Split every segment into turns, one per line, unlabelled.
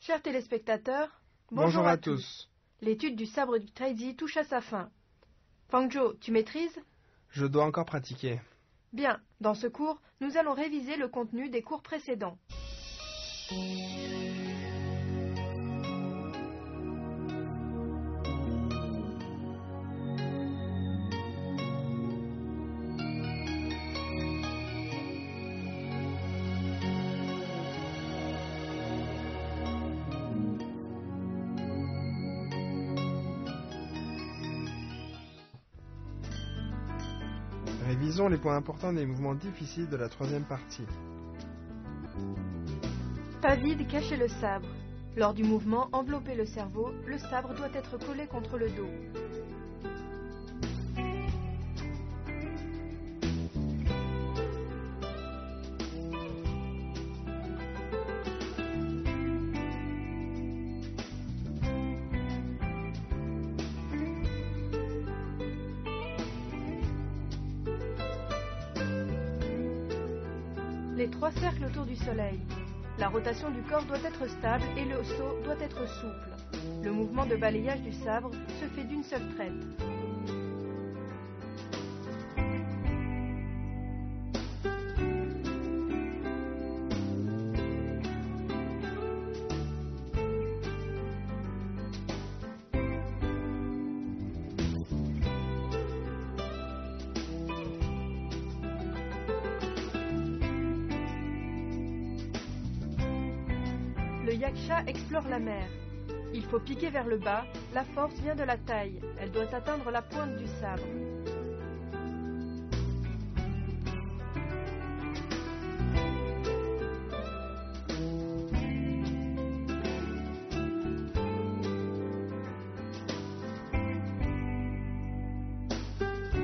Chers téléspectateurs,
bonjour à tous.
L'étude du sabre du Taizi touche à sa fin. Fangzhou, tu maîtrises?
Je dois encore pratiquer.
Bien, dans ce cours, nous allons réviser le contenu des cours précédents.
Révisons les points importants des mouvements difficiles de la troisième partie.
Pas vide, cachez le sabre. Lors du mouvement envelopper le cerveau, le sabre doit être collé contre le dos. Les 3 cercles autour du soleil. La rotation du corps doit être stable et le saut doit être souple. Le mouvement de balayage du sabre se fait d'une seule traite. Le yaksha explore la mer. Il faut piquer vers le bas, la force vient de la taille, elle doit atteindre la pointe du sabre.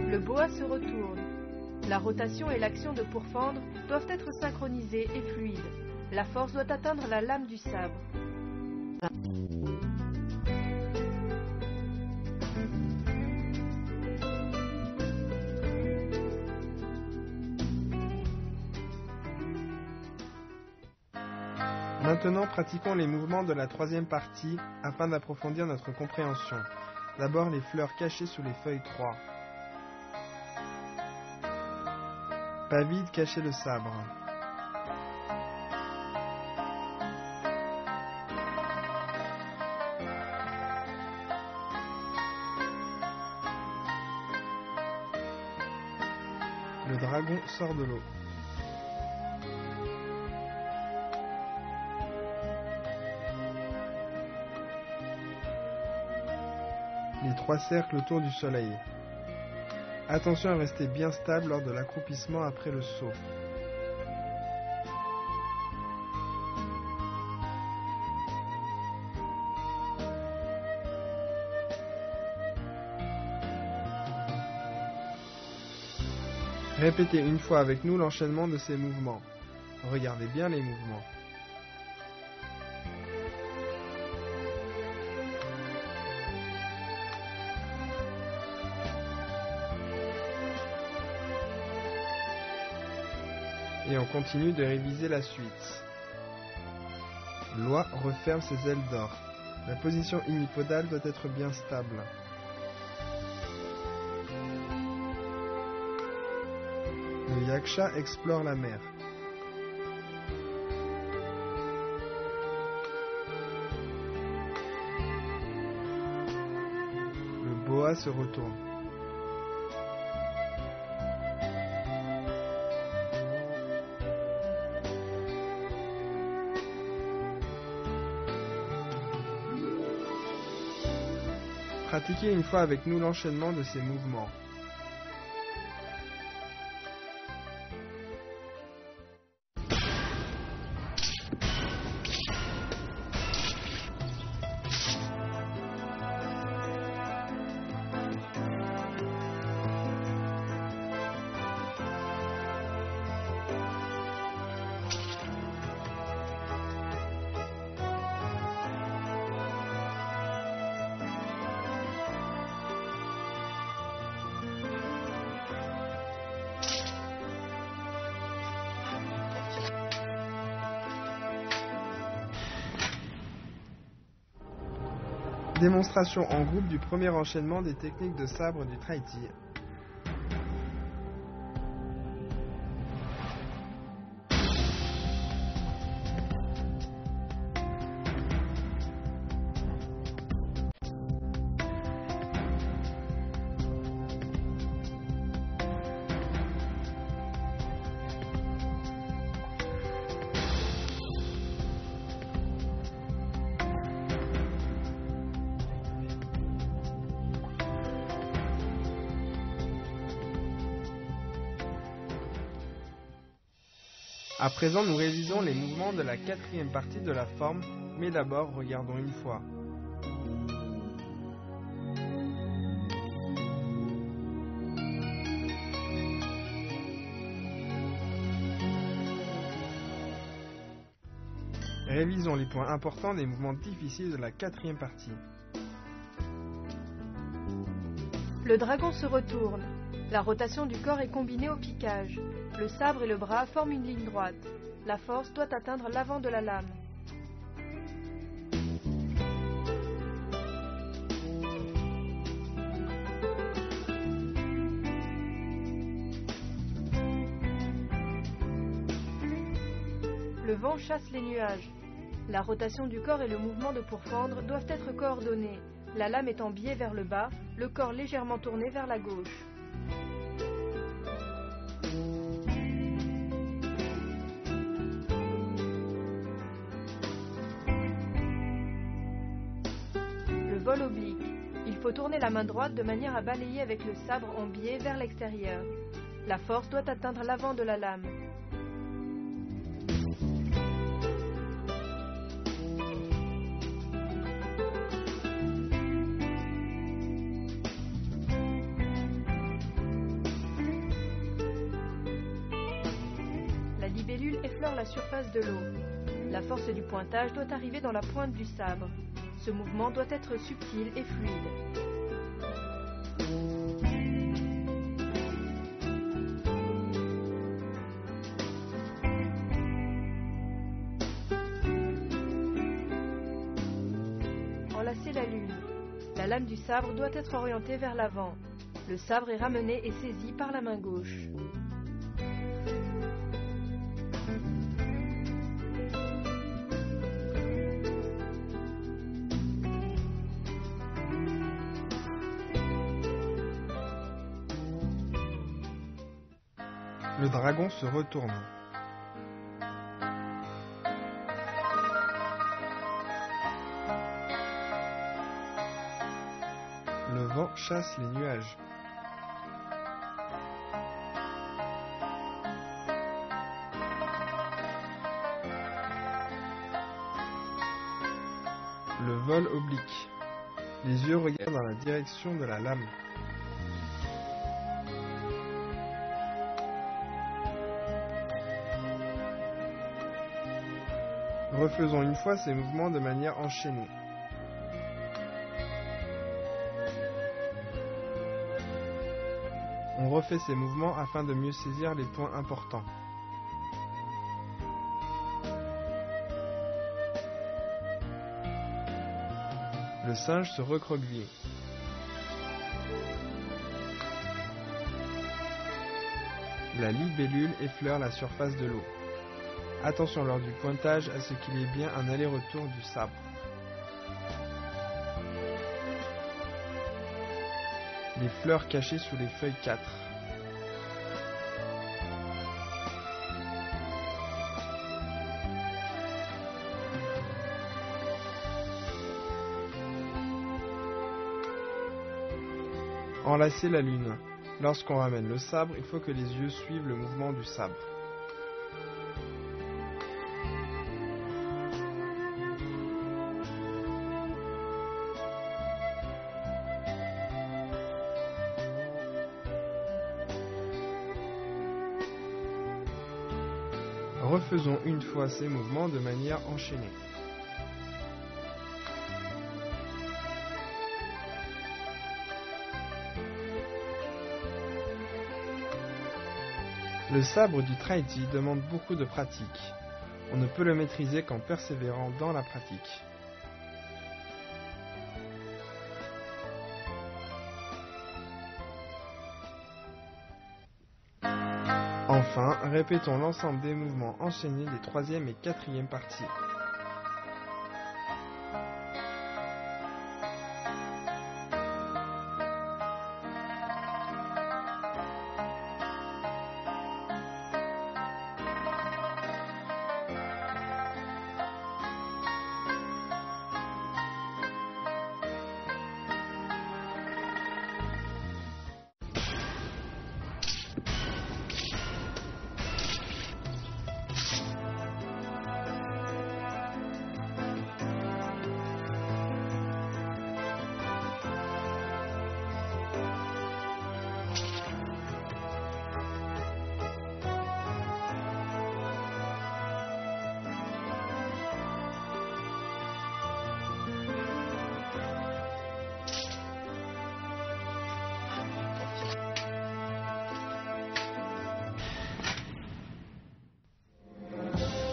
Le boa se retourne. La rotation et l'action de pourfendre doivent être synchronisées et fluides. La force doit atteindre la lame du sabre.
Maintenant, pratiquons les mouvements de la troisième partie afin d'approfondir notre compréhension. D'abord, les fleurs cachées sous les feuilles 3. Pas vide, cachez le sabre. Le dragon sort de l'eau. Les 3 cercles autour du soleil. Attention à rester bien stable lors de l'accroupissement après le saut. Répétez une fois avec nous l'enchaînement de ces mouvements. Regardez bien les mouvements. Et on continue de réviser la suite. L'oie referme ses ailes d'or. La position unipodale doit être bien stable. Le yaksha explore la mer. Le boa se retourne. Pratiquez une fois avec nous l'enchaînement de ces mouvements. Démonstration en groupe du premier enchaînement des techniques de sabre du Traiti. À présent, nous révisons les mouvements de la quatrième partie de la forme, mais d'abord, regardons une fois. Révisons les points importants des mouvements difficiles de la quatrième partie.
Le dragon se retourne. La rotation du corps est combinée au piquage. Le sabre et le bras forment une ligne droite. La force doit atteindre l'avant de la lame. Le vent chasse les nuages. La rotation du corps et le mouvement de pourfendre doivent être coordonnés, la lame étant biais vers le bas, le corps légèrement tourné vers la gauche. Le vol oblique. Il faut tourner la main droite de manière à balayer avec le sabre en biais vers l'extérieur. La force doit atteindre l'avant de la lame. La libellule effleure la surface de l'eau. La force du pointage doit arriver dans la pointe du sabre. Ce mouvement doit être subtil et fluide. Enlacer la lune. La lame du sabre doit être orientée vers l'avant. Le sabre est ramené et saisi par la main gauche.
Le dragon se retourne. Le vent chasse les nuages. Le vol oblique. Les yeux regardent dans la direction de la lame. Refaisons une fois ces mouvements de manière enchaînée. On refait ces mouvements afin de mieux saisir les points importants. Le singe se recroqueville. La libellule effleure la surface de l'eau. Attention lors du pointage à ce qu'il y ait bien un aller-retour du sabre. Les fleurs cachées sous les feuilles 4. Enlacer la lune. Lorsqu'on ramène le sabre, il faut que les yeux suivent le mouvement du sabre. Refaisons une fois ces mouvements de manière enchaînée. Le sabre du Traiti demande beaucoup de pratique. On ne peut le maîtriser qu'en persévérant dans la pratique. Enfin, répétons l'ensemble des mouvements enchaînés des troisième et quatrième parties.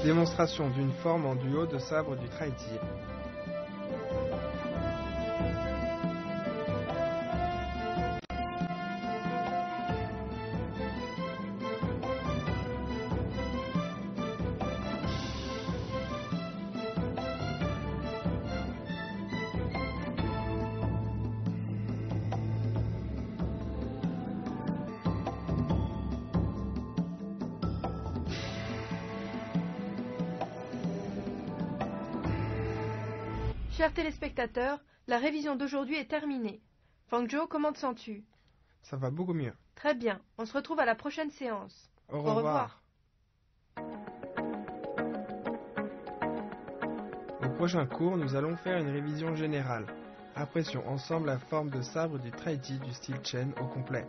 Démonstration d'une forme en duo de sabre du Traiti.
Chers téléspectateurs, la révision d'aujourd'hui est terminée. Fangzhou, comment te sens-tu?
Ça va beaucoup mieux.
Très bien, on se retrouve à la prochaine séance.
Au revoir. Au prochain cours, nous allons faire une révision générale. Apprécions ensemble la forme de sabre du Traiti du style Chen au complet.